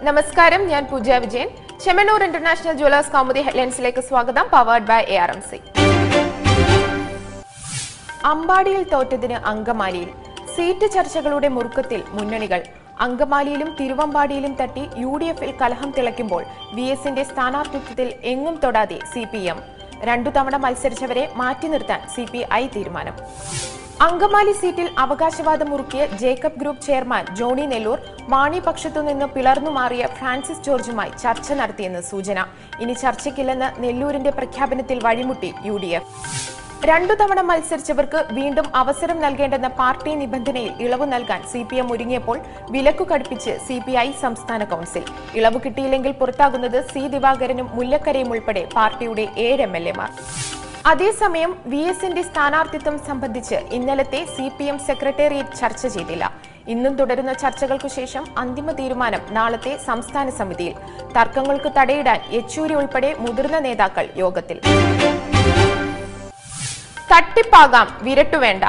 നമസ്കാരം, ഞാൻ Pooja Vijayan. Chemmanur international jewellers Kaumudi ഹെഡ്ലൈൻസിലേക്ക് സ്വാഗതം. Powered by ARMC. അമ്പാടിയിൽ തോറ്റതിന് അങ്കമാലിയിൽ സീറ്റ് ചർച്ചകളുടെ മുറുക്കത്തിൽ മുന്നണികൾ. അങ്കമാലിയിലും തിരുവമ്പാടിയിലും തട്ടി UDF-ൽ കലഹം തിളയ്ക്കുമ്പോൾ VS-ന്റെ സ്ഥാനാർത്ഥിത്വത്തിൽ എങ്ങും തൊടാതെ CPM. 2 തവണ മത്സരിച്ചവരെ മാറ്റി നിർത്താൻ CPI തീരുമാനം. അങ്കമാലി സീറ്റിൽ അവകാശവാദം മുറുക്കിയ Jacob group chairman Johnny Nellore Mani പക്ഷത്തുനിന്ന് പിളർന്നു മാറിയ ഫ്രാൻസിസ് ജോർജുമായി ചർച്ച നടത്തിയെന്ന് സൂചന. ഇനി ചർച്ചയ്ക്കില്ലെന്ന് നെല്ലൂരിന്റെ പ്രഖ്യാപനത്തിൽ വഴിമുട്ടി UDF. 2 തവണ മത്സരിച്ചവർക്ക് വീണ്ടും അവസരം നൽകേണ്ടെന്ന പാർട്ടി നിബന്ധനയിൽ ഇളവ് നൽകാൻ CPM ഒരുങ്ങിയപ്പോൾ വിലക്കു കടുപ്പിച്ച് CPI സംസ്ഥാന കൌൺസിൽ. ഇളവ് കിട്ടിയില്ലെങ്കിൽ പുറത്താകുന്നത് C ദിവാകരനും മുല്ലക്കരയും ഉൾപ്പെടെ പാർട്ടിയുടെ 7 MLA-മാർ. അതേസമയം VS-ന്റെ സ്ഥാനാർത്ഥിത്വം സംബന്ധിച്ച് ഇന്നലത്തെ CPM സെക്രട്ടേറിയറ്റ് ചർച്ച ചെയ്തില്ല. ഇന്നും തുടരുന്ന ചർച്ചകൾക്കു ശേഷം അന്തിമ തീരുമാനം നാളത്തെ സംസ്ഥാന സമിതിയിൽ. തർക്കങ്ങൾക്ക് തടയിടാൻ യെച്ചൂരി ഉൾപ്പെടെ മുതിർന്ന നേതാക്കൾ യോഗത്തിൽ. തട്ടിപ്പാകാം, വിരട്ടുവേണ്ട.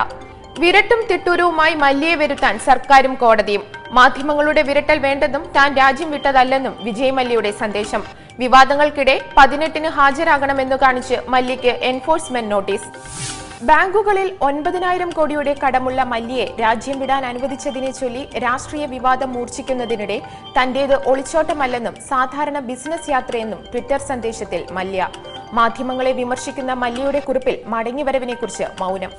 വിരട്ടും തിട്ടൂരവുമായി മല്യയെ വരുത്താൻ സർക്കാരും കോടതിയും. മാധ്യമങ്ങളുടെ വിരട്ടൽ വേണ്ടെന്നും താൻ രാജ്യം വിട്ടതല്ലെന്നും വിജയ് മല്യയുടെ സന്ദേശം. വിവാദങ്ങൾക്കിടെ 18-ന് ഹാജരാകണമെന്നു കാണിച്ച് മല്യയ്ക്ക് എൻഫോഴ്സ്മെന്റ് നോട്ടീസ്. ബാങ്കുകളിൽ 9,000 കോടിയുടെ കടമുള്ള മല്യയെ രാജ്യം വിടാൻ അനുവദിച്ചതിനെ ചൊല്ലി രാഷ്ട്രീയ വിവാദം മൂർച്ഛിക്കുന്നതിനിടെ തന്റേത് ഒളിച്ചോട്ടമല്ലെന്നും സാധാരണ ബിസിനസ് യാത്രയെന്നും ട്വിറ്റർ സന്ദേശത്തിൽ മല്യ. മാധ്യമങ്ങളെ വിമർശിക്കുന്ന മല്യയുടെ കുറിപ്പിൽ മടങ്ങിവരവിനെക്കുറിച്ച് മൗനം.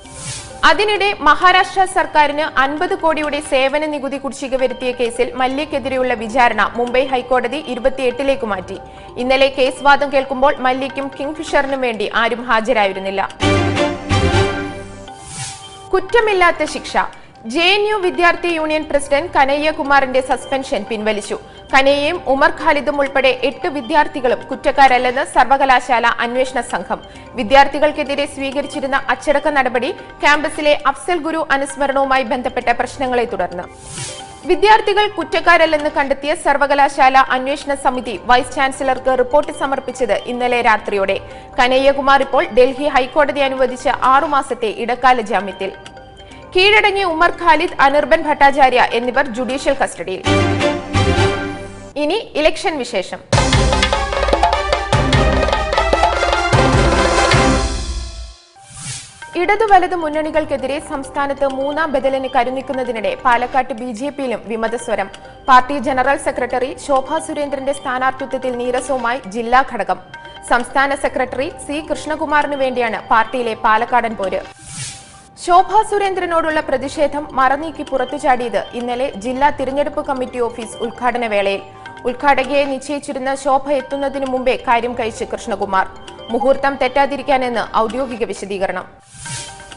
അതിനിടെ മഹാരാഷ്ട്ര സർക്കാരിന് 50 കോടിയുടെ സേവന നികുതി കുടിശ്ശിക വരുത്തിയ കേസിൽ മല്യക്കെതിരെയുള്ള വിചാരണ മുംബൈ ഹൈക്കോടതി 28-ലേക്ക് മാറ്റി. ഇന്നലെ കേസ് വാദം കേൾക്കുമ്പോൾ മല്യയ്ക്കും കിങ്ഫിഷറിനും വേണ്ടി ആരും ഹാജരായിരുന്നില്ല. കുറ്റമില്ലാത്ത ശിക്ഷ. JNU വിദ്യാർത്ഥി യൂണിയൻ പ്രസിഡന്റ് കനയ്യ കുമാറിന്റെ സസ്പെൻഷൻ പിൻവലിച്ചു. കനയ്യയും ഉമർ ഖാലിദും ഉൾപ്പെടെ 8 വിദ്യാർത്ഥികളും കുറ്റക്കാരല്ലെന്ന് സർവകലാശാല അന്വേഷണ സംഘം. വിദ്യാർത്ഥികൾക്കെതിരെ സ്വീകരിച്ചിരുന്ന അച്ചടക്ക നടപടി ക്യാമ്പസിലെ അഫ്സൽ ഗുരു അനുസ്മരണവുമായി ബന്ധപ്പെട്ട പ്രശ്നങ്ങളെ തുടർന്ന് വിദ്യാർത്ഥികൾ കുറ്റക്കാരല്ലെന്ന് കണ്ടെത്തിയ സർവകലാശാല അന്വേഷണ സമിതി വൈസ് ചാൻസലർക്ക് റിപ്പോർട്ട് സമർപ്പിച്ചത് ഇന്നലെ രാത്രിയോടെ. കനയ്യകുമാർ ഇപ്പോൾ ഡൽഹി ഹൈക്കോടതി അനുവദിച്ച 6 മാസത്തെ ഇടക്കാല ജാമ്യത്തിൽ. കീഴടങ്ങിയ ഉമർ ഖാലിദ്, അനിർബൻ ഭട്ടാചാര്യ എന്നിവർ ജുഡീഷ്യൽ കസ്റ്റഡിയിൽ. ഇനി ഇലക്ഷൻ വിശേഷം. ഇടതു വലതു മുന്നണികൾക്കെതിരെ സംസ്ഥാനത്ത് 3ാം ബദലിന് കരുനിക്കുന്നതിനിടെ പാലക്കാട്ട് BJP-യിലും വിമതസ്വരം. പാർട്ടി ജനറൽ സെക്രട്ടറി ശോഭാ സുരേന്ദ്രന്റെ സ്ഥാനാർത്ഥിത്വത്തിൽ നീരസവുമായി ജില്ലാ ഘടകം. സംസ്ഥാന സെക്രട്ടറി C കൃഷ്ണകുമാറിനു വേണ്ടിയാണ് പാർട്ടിയിലെ പാലക്കാടൻ പോര്. ശോഭാ സുരേന്ദ്രനോടുള്ള പ്രതിഷേധം മറനീക്കി പുറത്തുചാടിയത് ഇന്നലെ ജില്ലാ തിരഞ്ഞെടുപ്പ് കമ്മിറ്റി ഓഫീസ് ഉദ്ഘാടന വേളയിൽ. ഉദ്ഘാടകയെ നിശ്ചയിച്ചിരുന്ന ശോഭ എത്തുന്നതിനു മുമ്പേ കാര്യം കഴിച്ച് കൃഷ്ണകുമാർ. മുഹൂർത്തം തെറ്റാതിരിക്കാനെന്ന് ഔദ്യോഗിക വിശദീകരണം.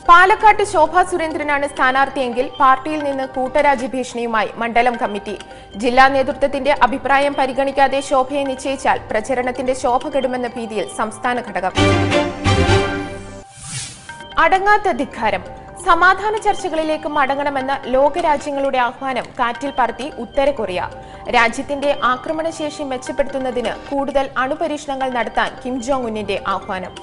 പാലക്കാട്ട് ശോഭാ സുരേന്ദ്രനാണ് സ്ഥാനാർത്ഥിയെങ്കിൽ പാർട്ടിയിൽ നിന്ന് കൂട്ടരാജ്യ ഭീഷണിയുമായി മണ്ഡലം കമ്മിറ്റി. ജില്ലാ നേതൃത്വത്തിന്റെ അഭിപ്രായം പരിഗണിക്കാതെ ശോഭയെ നിശ്ചയിച്ചാൽ പ്രചരണത്തിന്റെ ശോഭ കെടുമെന്ന ഭീതിയിൽ സംസ്ഥാന ഘടകം. അടങ്ങാത്ത ധിക്കാരം. സമാധാന ചർച്ചകളിലേക്ക് മടങ്ങണമെന്ന ലോകരാജ്യങ്ങളുടെ ആഹ്വാനം കാറ്റിൽ പറത്തി ഉത്തര കൊറിയ. രാജ്യത്തിന്റെ ആക്രമണശേഷി മെച്ചപ്പെടുത്തുന്നതിന് കൂടുതൽ അണുപരീക്ഷണങ്ങൾ നടത്താൻ കിം ജോങ് ഉന്നിന്റെ ആഹ്വാനം.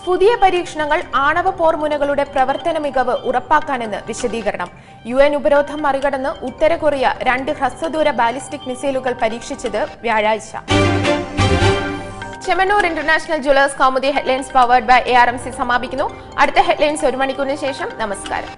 പുതിയ പരീക്ഷണങ്ങൾ ആണവ പോർമുനകളുടെ പ്രവർത്തന മികവ് ഉറപ്പാക്കാനെന്ന് വിശദീകരണം. UN ഉപരോധം മറികടന്ന് ഉത്തര കൊറിയ 2 ഹ്രസ്വദൂര ബാലിസ്റ്റിക് മിസൈലുകൾ പരീക്ഷിച്ചത് വ്യാഴാഴ്ച. Chemmanur international jewellers Kaumudi headlines powered by ARMC സമാപിക്കുന്നു. അടുത്ത ഹെഡ്ലൈൻസ് 1 മണിക്കൂറിന് ശേഷം. നമസ്കാരം.